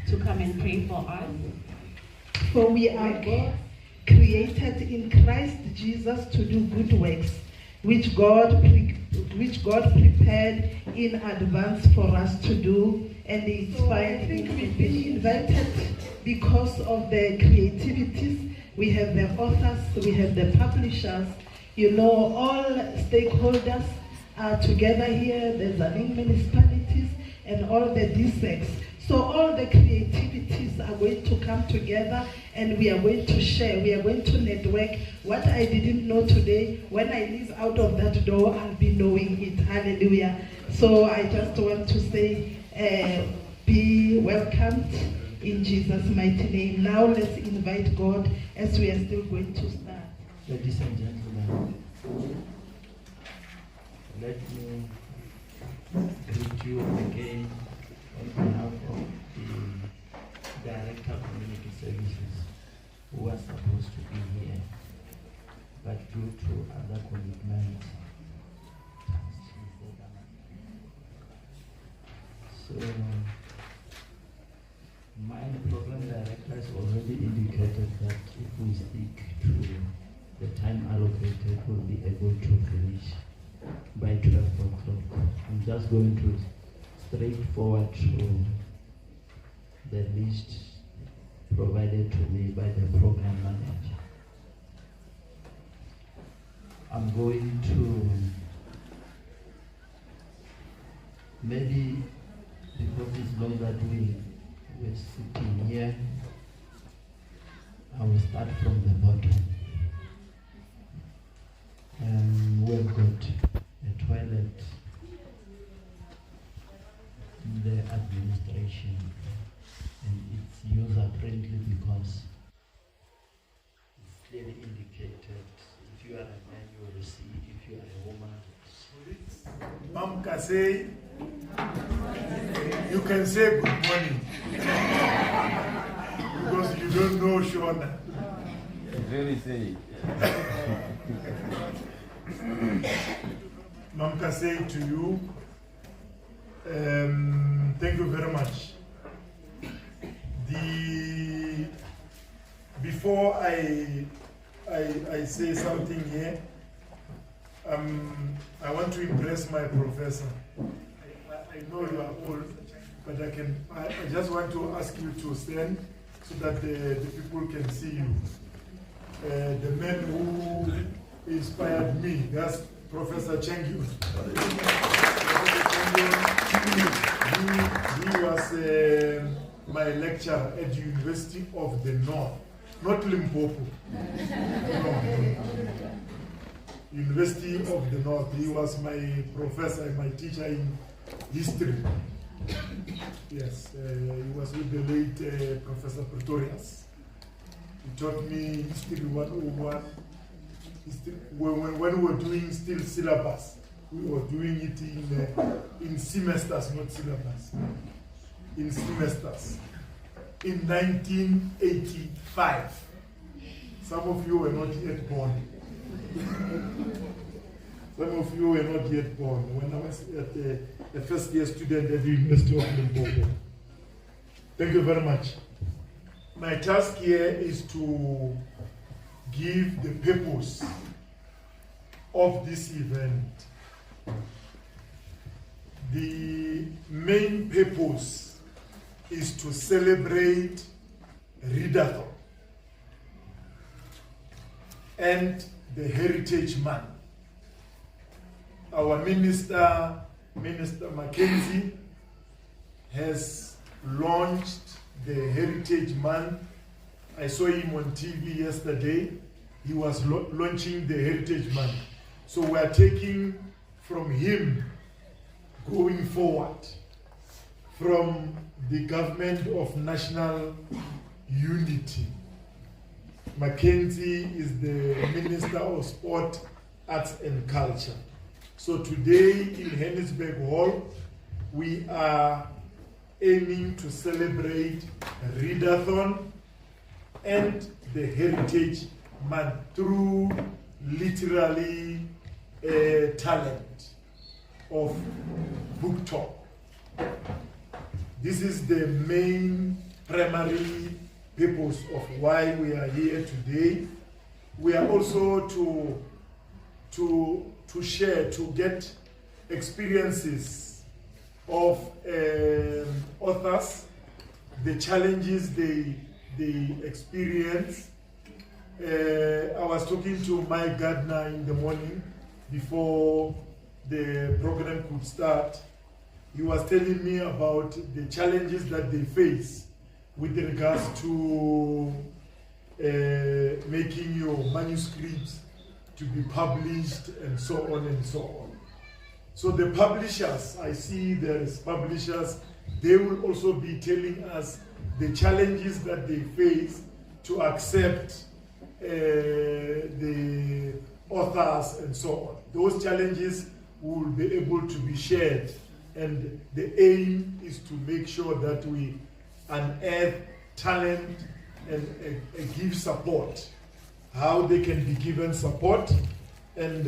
to come and pray for us. For we are created in Christ Jesus to do good works, which God prepared in advance for us to do. And it's fine. I think we've been invited because of the creativities. We have the authors, we have the publishers, all stakeholders are together here, the Tzaneen municipalities and all the districts. So all the creativities are going to come together and we are going to share, we are going to network. What I didn't know today, when I leave out of that door, I'll be knowing it. Hallelujah. So I just want to say, be welcomed in Jesus' mighty name. Now let's invite God as we are still going to start. Ladies and gentlemen, let me greet you again on behalf of the Director of Community Services who was supposed to be here, but due to other commitments. So, my program director has already indicated that if we stick to the time allocated, we'll be able to finish by 12 o'clock. I'm just going to straight forward to the list provided to me by the program manager. I'm going to maybe, because it's long that we're sitting here, I will start from the bottom. We've got a toilet in the administration, and it's user-friendly because it's clearly indicated if you are a man, you will receive, if you are a woman. Mom can say, you can say good morning because you don't know Shona. Very say. Mom can say to you, thank you very much. Before I say something here, I want to impress my professor. I know you are old, but I just want to ask you to stand so that the people can see you. The man who inspired me, that's Professor Chengu. He was my lecturer at the University of the North, not Limpopo. No. University of the North. He was my professor, my teacher in history. Yes, he was with the late Professor Pretorius. He taught me history 101. When we were doing still syllabus, we were doing it in semesters, not syllabus. In semesters. In 1985. Some of you were not yet born. Some of you were not yet born when I was at the first year student at the University of Limpopo. Thank you very much. My task here is to give the purpose of this event. The main purpose is to celebrate Readathon and the Heritage Month. Our Minister Mackenzie, has launched the Heritage Month. I saw him on TV yesterday. He was launching the Heritage Month. So we are taking from him going forward from the Government of National Unity. Mackenzie is the Minister of Sport, Arts and Culture. So today in Haenertsburg Hall, we are aiming to celebrate Readathon and the Heritage Month through literally talent of Booktalk. This is the main primary purpose of why we are here today. We are also to share, to get experiences of authors, the challenges they experience. I was talking to my gardener in the morning before the program could start. He was telling me about the challenges that they face with regards to making your manuscripts to be published and so on and so on. So the publishers, I see there is publishers, they will also be telling us the challenges that they face to accept the authors and so on. Those challenges will be able to be shared, and the aim is to make sure that we unearth talent and give support, how they can be given support and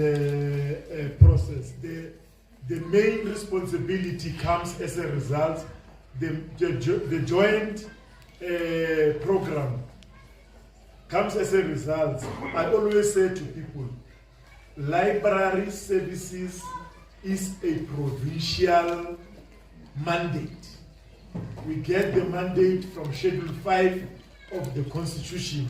process. The main responsibility comes as a result, the joint program comes as a result. I always say to people, library services is a provincial mandate. We get the mandate from Schedule 5 of the Constitution,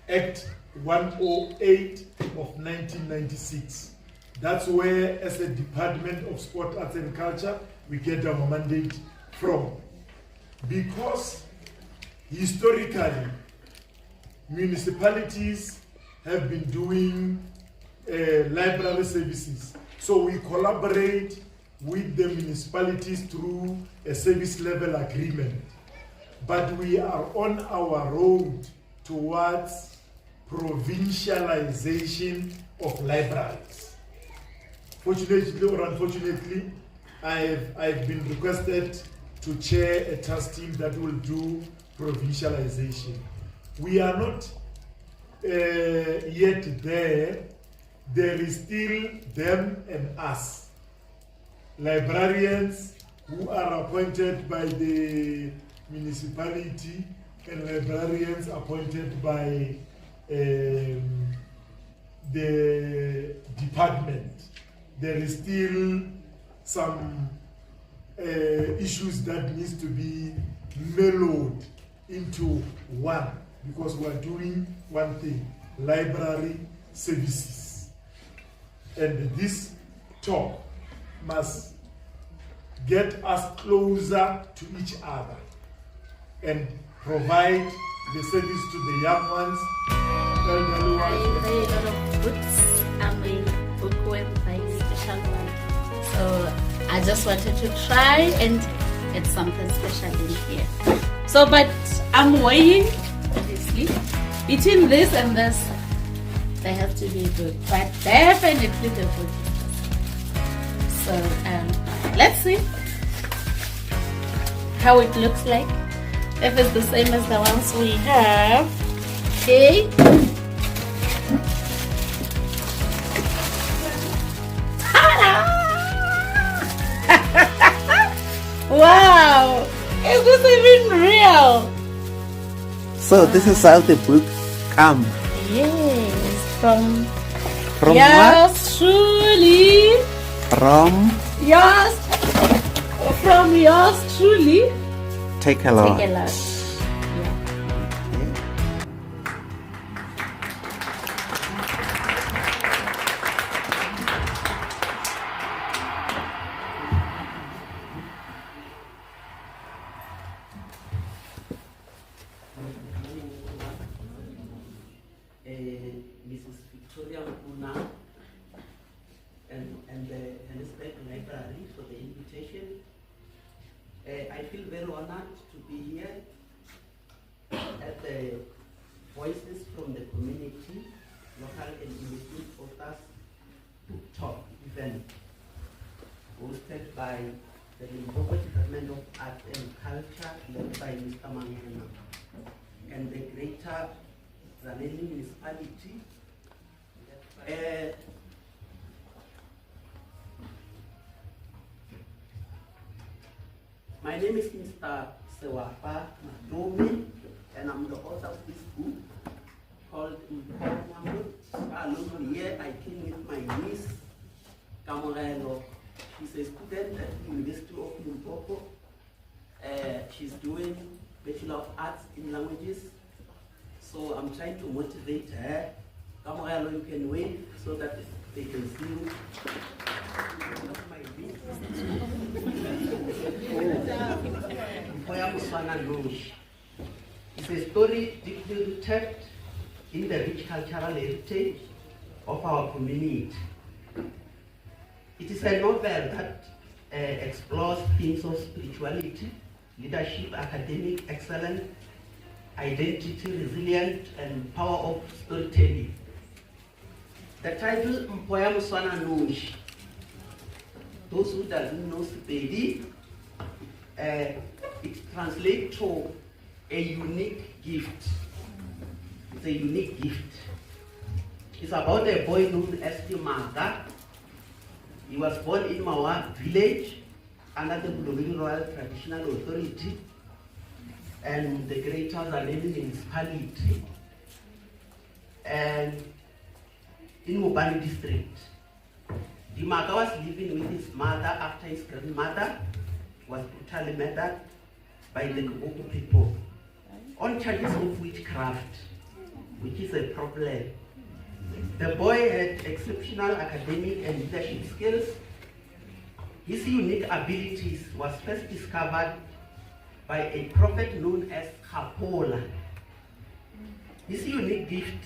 Act 108 of 1996. That's where, as a Department of Sport, Arts and Culture, we get our mandate from. Because historically, municipalities have been doing library services. So we collaborate with the municipalities through a service level agreement. But we are on our road towards provincialization of libraries. Fortunately or unfortunately, I've been requested to chair a task team that will do provincialization. We are not yet there. There is still them and us. Librarians who are appointed by the municipality and librarians appointed by the department. There is still some issues that needs to be mellowed into one, because we are doing one thing, library services. And this talk must get us closer to each other and provide the service to the young ones, elderly I ones. buy a lot of books. I'm a bookworm by special one. So I just wanted to try and get something special in here. So, but I'm weighing, obviously, between this and this. They have to be good, but definitely the book is best. So let's see how it looks like. If it's the same as the ones we have. Okay. Wow! Is this even real? So this is how the book come. Yes, from From yours truly. From Yours truly. take a lot. Take a lot. Yeah. Mrs. Victoria Muna and the Haenertsburg Library for the invitation. I feel very honored to be here at the Voices from the Community, Local and Indigenous Authors Booktalk event hosted by the Limpopo Department of Art and Culture, led by Mr. Mangena, and the Greater Tzaneen Municipality. My name is Mr. Sewapa Matomi, and I'm the author of this book called Along here. I came with my niece, Kamorelo. She's a student at the University of Limpopo. She's doing Bachelor of Arts in Languages. So I'm trying to motivate her. Kamorelo, you can wave so that they can see you. It's a story deeply rooted in the rich cultural heritage of our community. It is a novel that explores themes of spirituality, leadership, academic excellence, identity, resilience, and power of storytelling. The title Mpoya Muswana Nush. Those who doesn't know Sepedi, it translates to a unique gift. It's a unique gift. It's about a boy known as Timaga. He was born in Mawa village under the Bulobini Royal Traditional Authority and the Greater Tzaneen Municipality and in Mopani district. Dimaga was living with his mother after his grandmother was brutally murdered by the Limpopo people on charges of witchcraft, which is a problem. The boy had exceptional academic and leadership skills. His unique abilities was first discovered by a prophet known as Hapola. His unique gift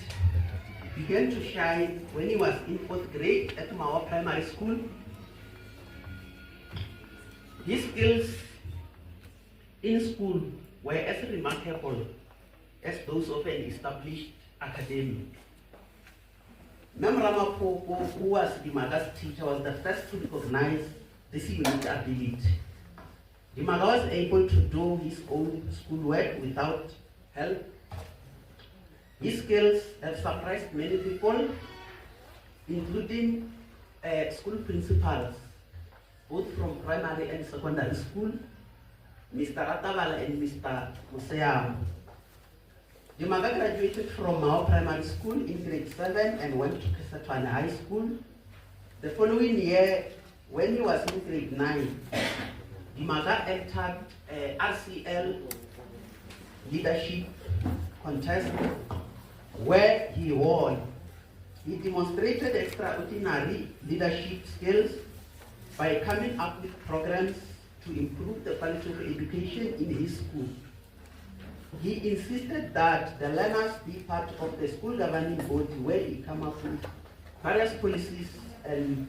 began to shine when he was in 4th grade at Mawa Primary School. His skills in school were as remarkable as those of an established academy. Mem Ramapopo, who was Dimaga's teacher, was the first to recognize this unique ability. Dimaga was able to do his own schoolwork without help. His skills have surprised many people, including school principals, both from primary and secondary school, Mr. Atavala and Mr. Museyam. Dimaga graduated from our primary school in grade 7 and went to Kesatwana High School. The following year, when he was in grade 9, Dimaga entered RCL leadership contest where he won. He demonstrated extraordinary leadership skills by coming up with programs to improve the quality of education in his school. He insisted that the learners be part of the school governing body where he came up with various policies and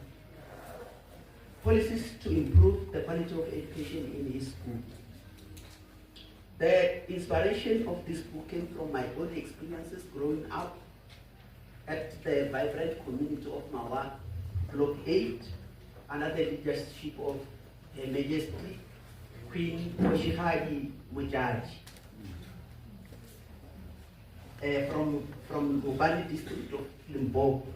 policies to improve the quality of education in his school. The inspiration of this book came from my own experiences growing up at the vibrant community of Mawa, Block 8, under the leadership of Her Majesty Queen Koshihadi Mujaji. From Mopani district of Limpopo.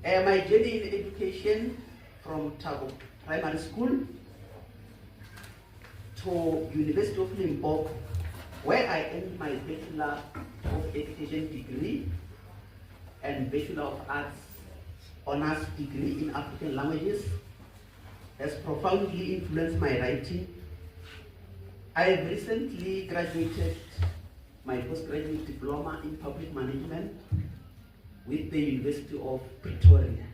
My journey in education from Tabo Primary School to University of Limpopo, where I earned my Bachelor of Education degree and Bachelor of Arts Honors degree in African Languages, has profoundly influenced my writing. I have recently graduated my postgraduate diploma in public management with the University of Pretoria.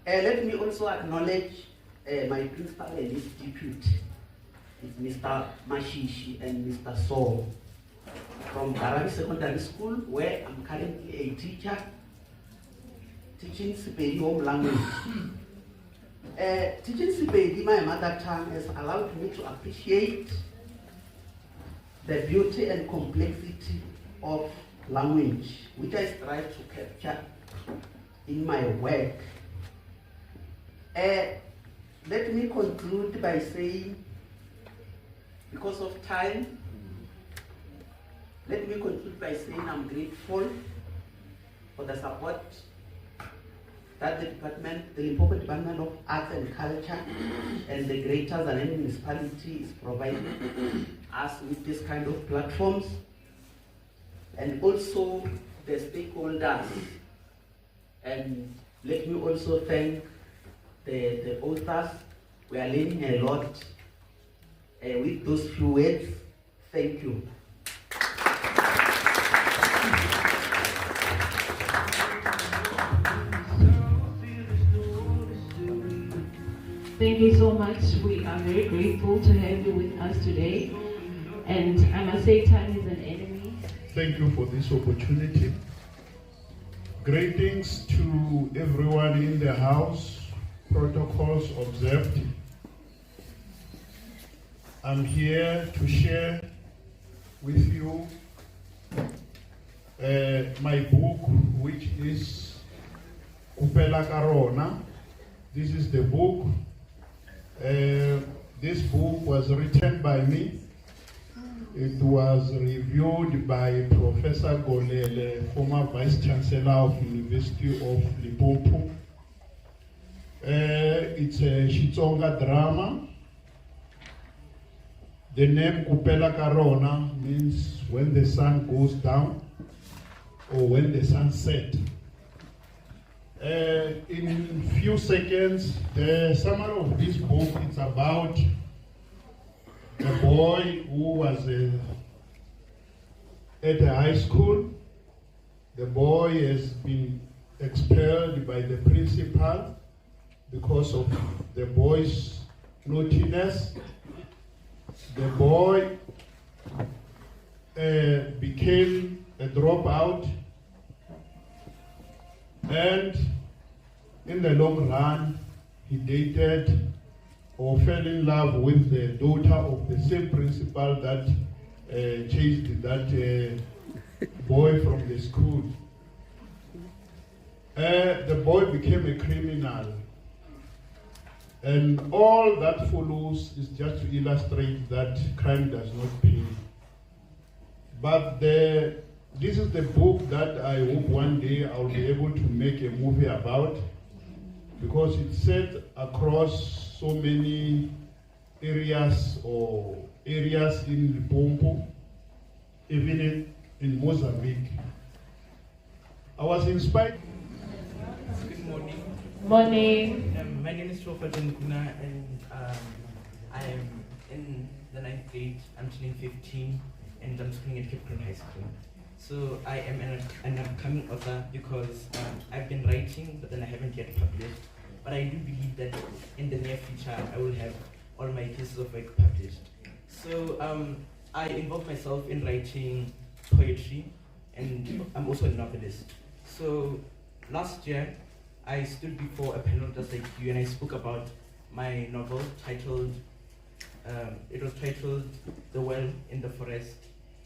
Let me also acknowledge my principal and his deputy, Mr. Mashishi and Mr. Saul, from Barabi Secondary School, where I'm currently a teacher, teaching Sepedi home language. Teaching Sepedi, my mother tongue, has allowed me to appreciate the beauty and complexity of language, which I strive to capture in my work. Let me conclude by saying, because of time, I'm grateful for the support that the Limpopo Department of Arts and Culture and the Greater Tzaneen Municipality is providing us with this kind of platforms, and also the stakeholders. And let me also thank the authors. We are learning a lot with those few words. Thank you. Thank you so much. We are very grateful to have you with us today. And I must say, time is an enemy. Thank you for this opportunity. Greetings to everyone in the house. Protocols observed. I'm here to share with you my book, which is Kupela Karona. This is the book. This book was written by me. It was reviewed by Professor Golele, former Vice Chancellor of University of Limpopo. It's a Xitsonga drama. The name Kupela Karona means when the sun goes down or when the sun sets. In few seconds, the summary of this book is about a boy who was at a high school. The boy has been expelled by the principal because of the boy's naughtiness. The boy became a dropout, and in the long run, he dated or fell in love with the daughter of the same principal that chased that boy from the school. The boy became a criminal. And all that follows is just to illustrate that crime does not pay. But this is the book that I hope one day I'll be able to make a movie about, because it's set across so many areas in Limpopo, even in Mozambique. I was inspired. Good morning. Morning. My name is Shofa Nkuna, and I am in the 9th grade. I'm turning 15, and I'm schooling at Cape Town High School. So I am an upcoming author because I've been writing, but then I haven't yet published. But I do believe that in the near future, I will have all my pieces of work published. So I involved myself in writing poetry, and I'm also a novelist. So last year, I stood before a panel just like you, and I spoke about my novel titled, it was titled The Well in the Forest,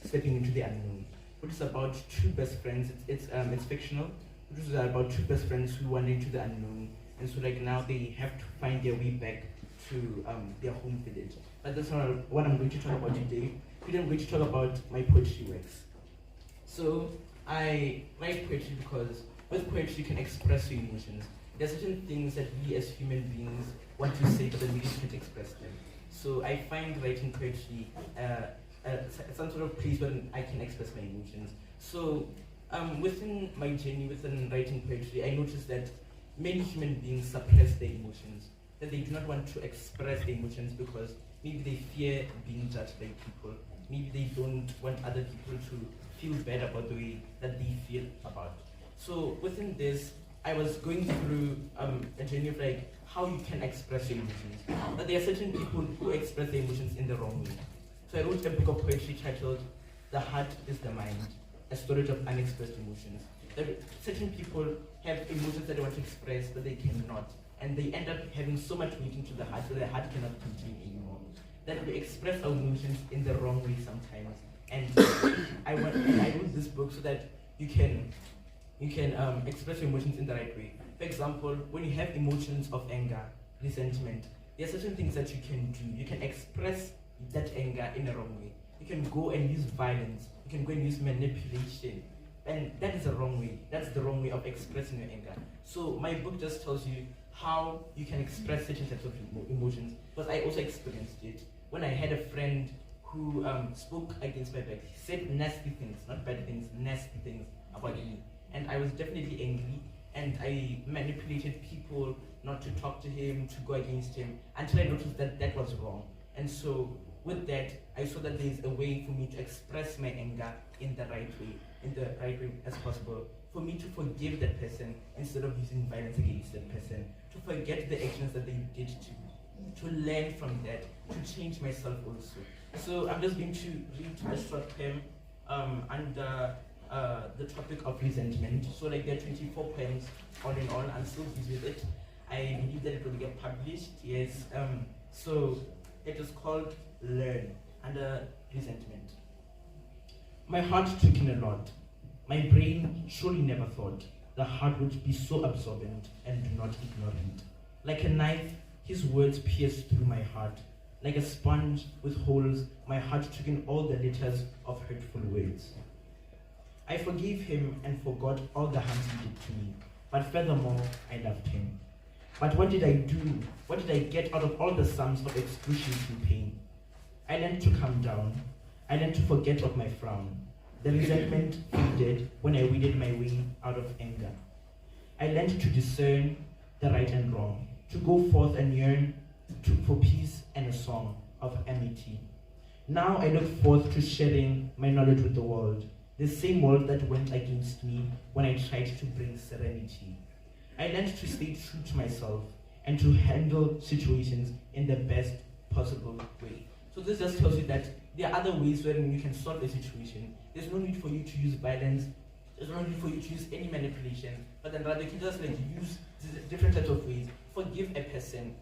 Stepping into the Unknown, which is about two best friends. It's fictional, which is about two best friends who wander into the unknown, and so like now they have to find their way back to their home village. But that's not what I'm going to talk about today. Today I'm going to talk about my poetry works. So I write poetry because with poetry you can express your emotions. There are certain things that we as human beings want to say, but then we just can't express them. So I find writing poetry some sort of place where I can express my emotions. So within my journey within writing poetry, I noticed that many human beings suppress their emotions, that they do not want to express their emotions because maybe they fear being judged by people. Maybe they don't want other people to feel bad about the way that they feel about. So within this, I was going through a journey of like how you can express your emotions. But there are certain people who express their emotions in the wrong way. So I wrote a book of poetry titled The Heart is the Mind, a storage of unexpressed emotions. Certain people have emotions that they want to express, but they cannot. And they end up having so much weight into the heart that the heart cannot contain anymore. That we express our emotions in the wrong way sometimes. And I wrote this book so that you can express your emotions in the right way. For example, when you have emotions of anger, resentment, there are certain things that you can do. You can express that anger in the wrong way. You can go and use violence. You can go and use manipulation. And that is the wrong way. That's the wrong way of expressing your anger. So my book just tells you how you can express certain types of emotions, because I also experienced it. When I had a friend who spoke against my back, he said nasty things, not bad things, nasty things about me. And I was definitely angry, and I manipulated people not to talk to him, to go against him, until I noticed that that was wrong. And so with that, I saw that there's a way for me to express my anger in the right way as possible, for me to forgive that person instead of using violence against that person, to forget the actions that they did to learn from that, to change myself also. So I'm just going to read a short poem under the topic of resentment. So like there are 24 poems all in all. I'm still busy with it. I believe that it will get published, yes. So it is called Learn under Resentment. My heart took in a lot. My brain surely never thought the heart would be so absorbent and do not ignore it. Like a knife, his words pierced through my heart. Like a sponge with holes, my heart took in all the litters of hurtful words. I forgave him and forgot all the harm he did to me, but furthermore, I loved him. But what did I do? What did I get out of all the sums of excruciating pain? I learned to calm down. I learned to forget of my frown. The resentment faded when I weeded my way out of anger. I learned to discern the right and wrong, to go forth and yearn for peace and a song of amity. Now I look forth to sharing my knowledge with the world, the same world that went against me when I tried to bring serenity. I learned to stay true to myself and to handle situations in the best possible way. So this just tells you that there are other ways wherein you can solve a situation. There's no need for you to use violence. There's no need for you to use any manipulation. But then rather you can just like use different types of ways. Forgive a person.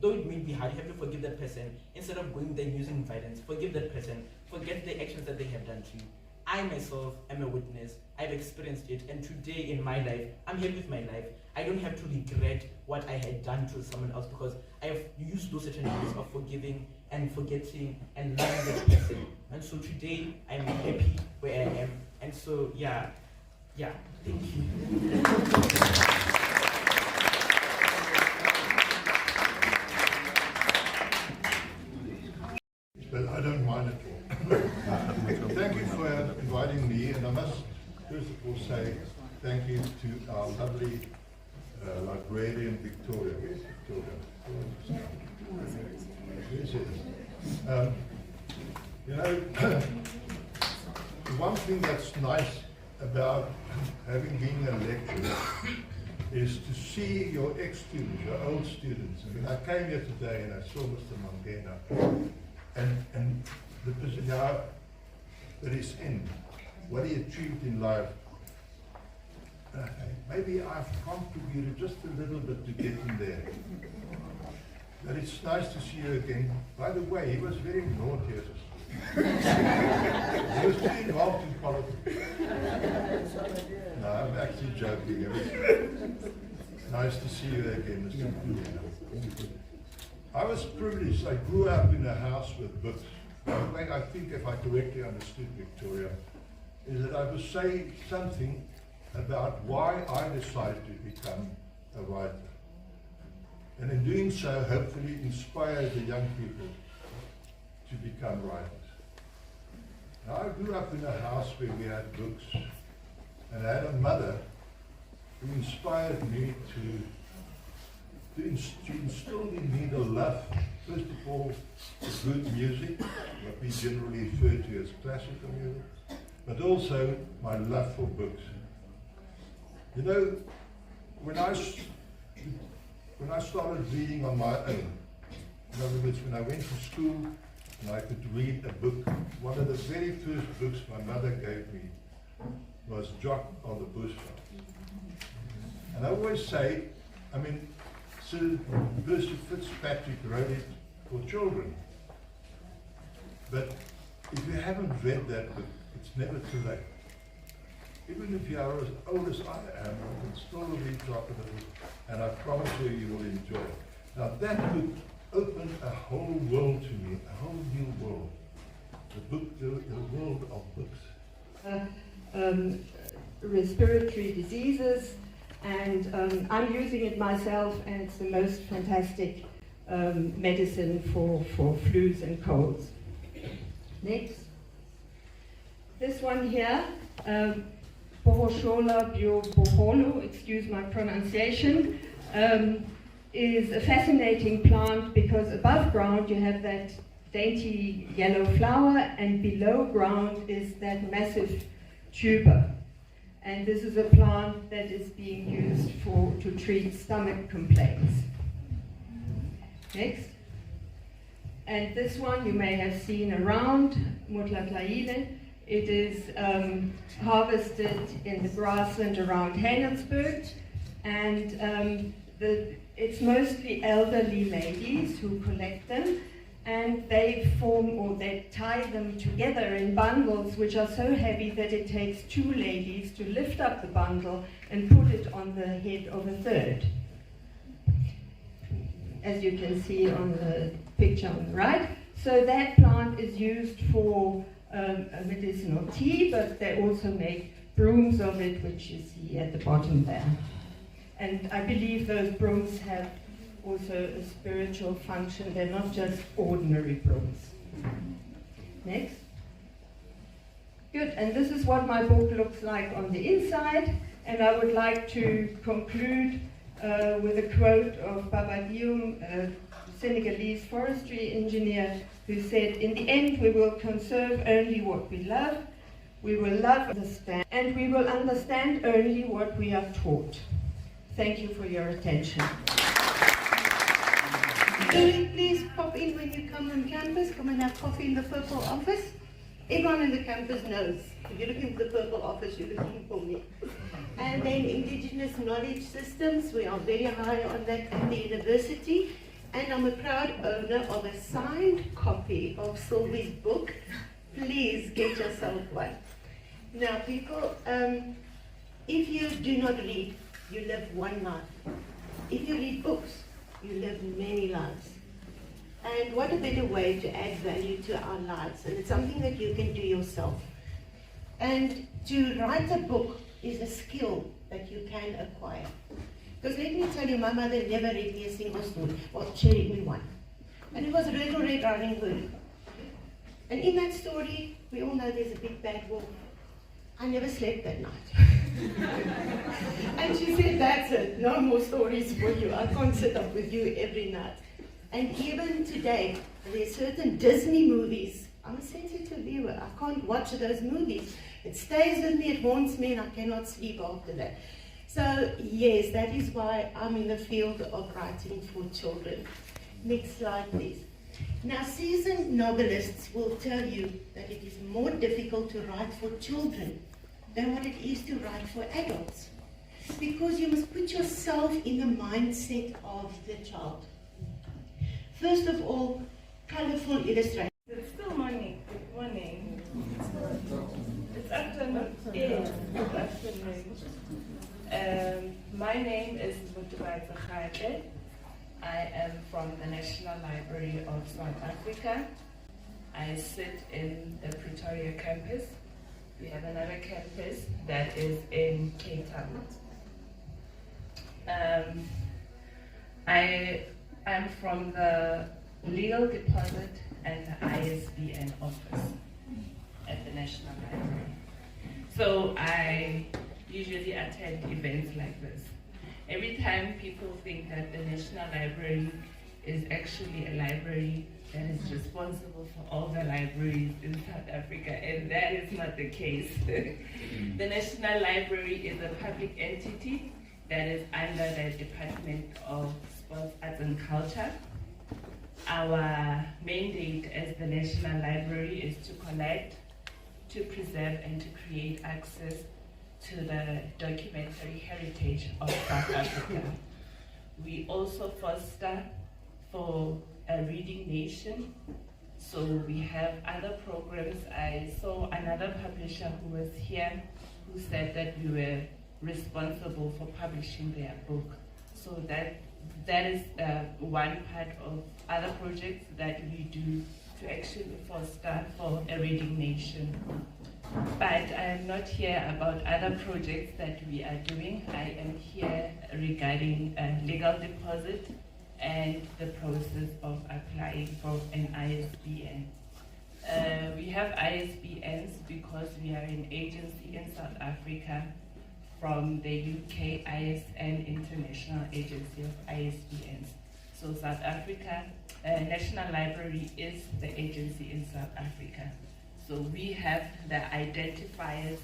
Though it may be hard, you have to forgive that person. Instead of going there using violence, forgive that person. Forget the actions that they have done to you. I myself am a witness. I've experienced it, and today in my life, I'm happy with my life. I don't have to regret what I had done to someone else because I have used those certain ways of forgiving and forgetting and loving that person. And so today, I'm happy where I am. And so, yeah, thank you. But I don't mind at all. Thank you for inviting me, and I must first of all say thank you to our lovely librarian Victoria. Where's Victoria? Where is it? You know, the one thing that's nice about having been a lecturer is to see your ex-students, your old students. I mean, I came here today and I saw Mr. Mangena. And the position now that he's in, what he achieved in life, maybe I've contributed just a little bit to get him there. But it's nice to see you again. By the way, he was very naughty as a student. He was too involved in politics. No, I'm actually joking. It's nice to see you again, Mr. Mangena. I was privileged. I grew up in a house with books. The way I think, if I correctly understood Victoria, is that I would say something about why I decided to become a writer. And in doing so, hopefully inspire the young people to become writers. Now, I grew up in a house where we had books, and I had a mother who inspired me to instill in me the love, first of all, for good music, what we generally refer to as classical music, but also my love for books. You know, when I started reading on my own, in other words, when I went to school and I could read a book, one of the very first books my mother gave me was Jock on the Bushveld. And I always say, I mean, Sir Percy Fitzpatrick wrote it for children. But if you haven't read that book, it's never too late. Even if you are as old as I am, you can still read Jock on the Bushveld, and I promise you will enjoy it. Now that book opened a whole world to me, a whole new world. The world of books. respiratory diseases, and I'm using it myself, and it's the most fantastic medicine for flus and colds. Next. This one here, Bohoshola bioboholo, excuse my pronunciation, is a fascinating plant because above ground you have that dainty yellow flower, and below ground is that massive tuber. And this is a plant that is being used to treat stomach complaints. Next. And this one you may have seen around, Motlatlaile. It is harvested in the grassland around Haenertsburg, and it's mostly elderly ladies who collect them, and they tie them together in bundles which are so heavy that it takes 2 ladies to lift up the bundle and put it on the head of a third, as you can see on the picture on the right. So that plant is used for a medicinal tea, but they also make brooms of it, which you see at the bottom there. And I believe those brooms have also a spiritual function. They're not just ordinary brooms. Next. Good, and this is what my book looks like on the inside, and I would like to conclude with a quote of Baba Dioum, a Senegalese forestry engineer, who said, "In the end, we will conserve only what we love, we will love, understand, and we will understand only what we are taught." Thank you for your attention. Please pop in when you come on campus. Come and have coffee in the purple office. Everyone in the campus knows. If you're looking for the purple office, you're looking for me. And then Indigenous knowledge systems, we are very high on that at the university. And I'm a proud owner of a signed copy of Sylvie's book. Please get yourself one. Now people, if you do not read, you live one life. If you read books, you live many lives. And what a better way to add value to our lives. And it's something that you can do yourself. And to write a book is a skill that you can acquire. Because let me tell you, my mother never read me a single story. Well, she read me one. And it was Little Red Riding Hood. And in that story, we all know there's a big bad wolf. I never slept that night. And she said, "That's it, no more stories for you. I can't sit up with you every night." And even today, there's certain Disney movies. I'm a sensitive viewer. I can't watch those movies. It stays with me, it haunts me, and I cannot sleep after that. So yes, that is why I'm in the field of writing for children. Next slide, please. Now, seasoned novelists will tell you that it is more difficult to write for children than what it is to write for adults. Because you must put yourself in the mindset of the child. First of all, colorful illustrations. It's still morning. Good morning. It's afternoon. Yes, it's afternoon. My name is Mopani. I am from the National Library of South Africa. I sit in the Pretoria campus. We have another campus that is in Cape Town. I am from the Legal Deposit and the ISBN office at the National Library. So I usually attend events like this. Every time people think that the National Library is actually a library that is responsible for all the libraries in South Africa, and that is not the case. The National Library is a public entity that is under the Department of Sports, Arts and Culture. Our mandate as the National Library is to collect, to preserve, and to create access to the documentary heritage of South Africa. We also foster for a reading nation. So we have other programs. I saw another publisher who was here who said that we were responsible for publishing their book. So that is one part of other projects that we do to actually foster for a reading nation. but I am not here about other projects that we are doing. I am here regarding legal deposit and the process of applying for an ISBN. We have ISBNs because we are an agency in South Africa from the UK ISN International Agency of ISBNs. So South Africa National Library is the agency in South Africa. So we have the identifiers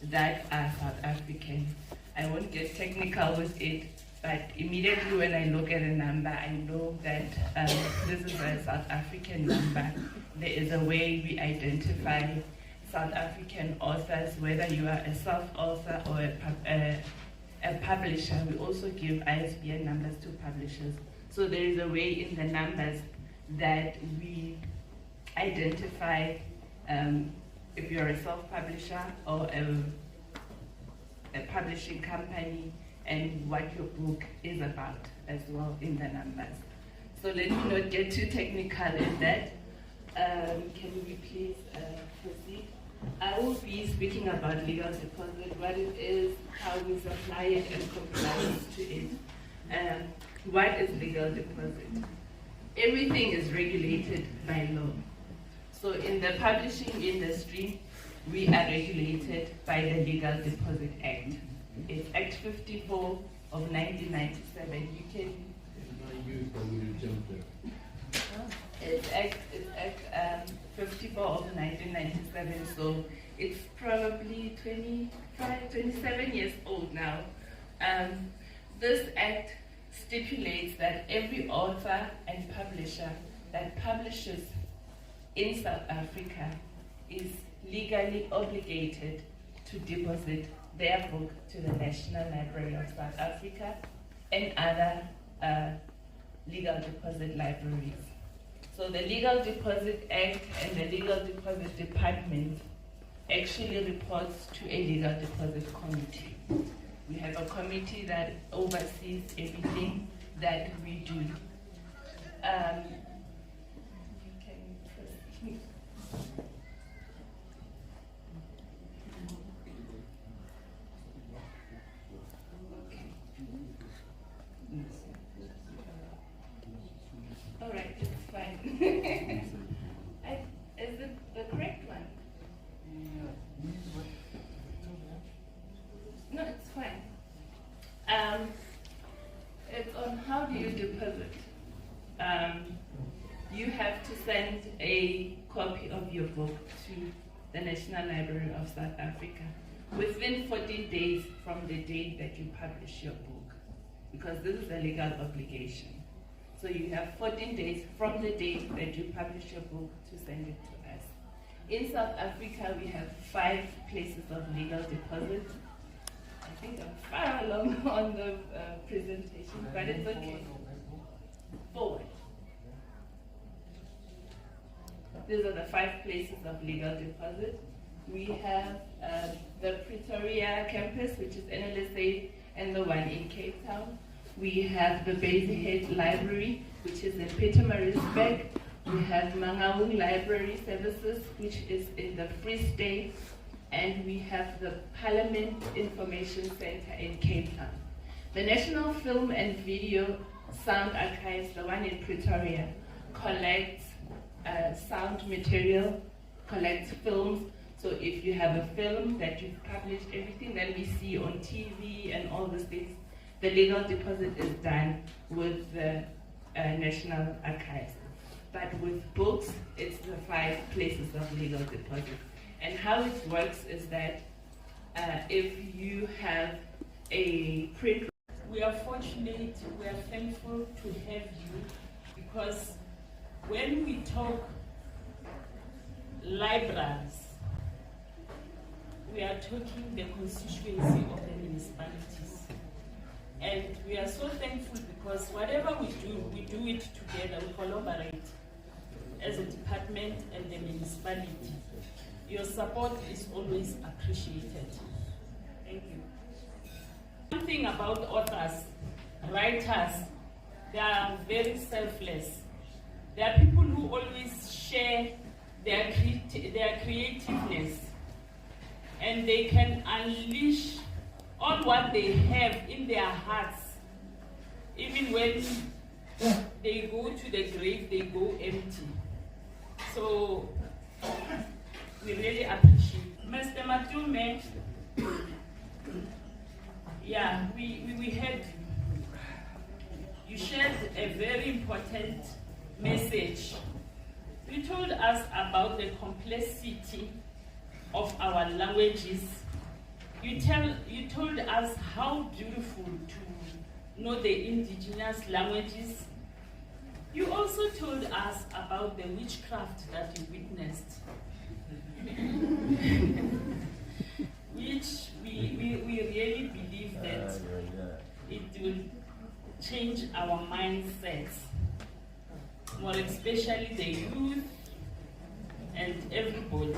that are South African. I won't get technical with it, but immediately when I look at a number, I know that this is a South African number. There is a way we identify South African authors, whether you are a self-author or a publisher. We also give ISBN numbers to publishers. So there is a way in the numbers that we identify if you're a self-publisher or a publishing company and what your book is about as well in the numbers. So let me not get too technical in that. Can we please proceed? I will be speaking about legal deposit, what it is, how we supply it and compliance to it. What is legal deposit? Everything is regulated by law. So in the publishing industry, we are regulated by the Legal Deposit Act. It's Act 54 of 1997. You can... It's Act 54 of 1997, so it's probably 27 years old now. This act stipulates that every author and publisher that publishes in South Africa is legally obligated to deposit their book to the National Library of South Africa and other legal deposit libraries. So the Legal Deposit Act and the Legal Deposit Department actually reports to a legal deposit committee. We have a committee that oversees everything that we do. All right, it's fine. Is it the correct one? No, it's fine. It's on how do you deposit. You have to send a copy of your book to the National Library of South Africa within 14 days from the date that you publish your book, because this is a legal obligation. So you have 14 days from the date that you publish your book to send it to us. In South Africa, we have 5 places of legal deposit. I think I'm far along on the presentation, but it's okay. Forward. These are the 5 places of legal deposit. We have the Pretoria campus, which is NLSA, and the one in Cape Town. We have the Basehead Library, which is in Pietermaritzburg. We have Mangaung Library Services, which is in the Free State. And we have the Parliament Information Center in Cape Town. The National Film and Video Sound Archives, the one in Pretoria, collects sound material, collects films. So if you have a film that you've published, everything that we see on TV and all these things, the legal deposit is done with the National Archives. But with books, it's the 5 places of legal deposit. And how it works is that if you have a print... We are fortunate, we are thankful to have you, because when we talk libraries, we are talking the constituency of the municipalities. And we are so thankful because whatever we do it together, we collaborate as a department and the municipality. Your support is always appreciated. Thank you. One thing about authors, writers, they are very selfless. There are people who always share their creativeness. and they can unleash all what they have in their hearts. Even when they go to the grave, they go empty. So we really appreciate Mr. Matume. Yeah, we heard you shared a very important message. You told us about the complexity of our languages. You told us how beautiful to know the indigenous languages. You also told us about the witchcraft that you witnessed, which we really believe that it will change our mindsets, more especially the youth and everybody.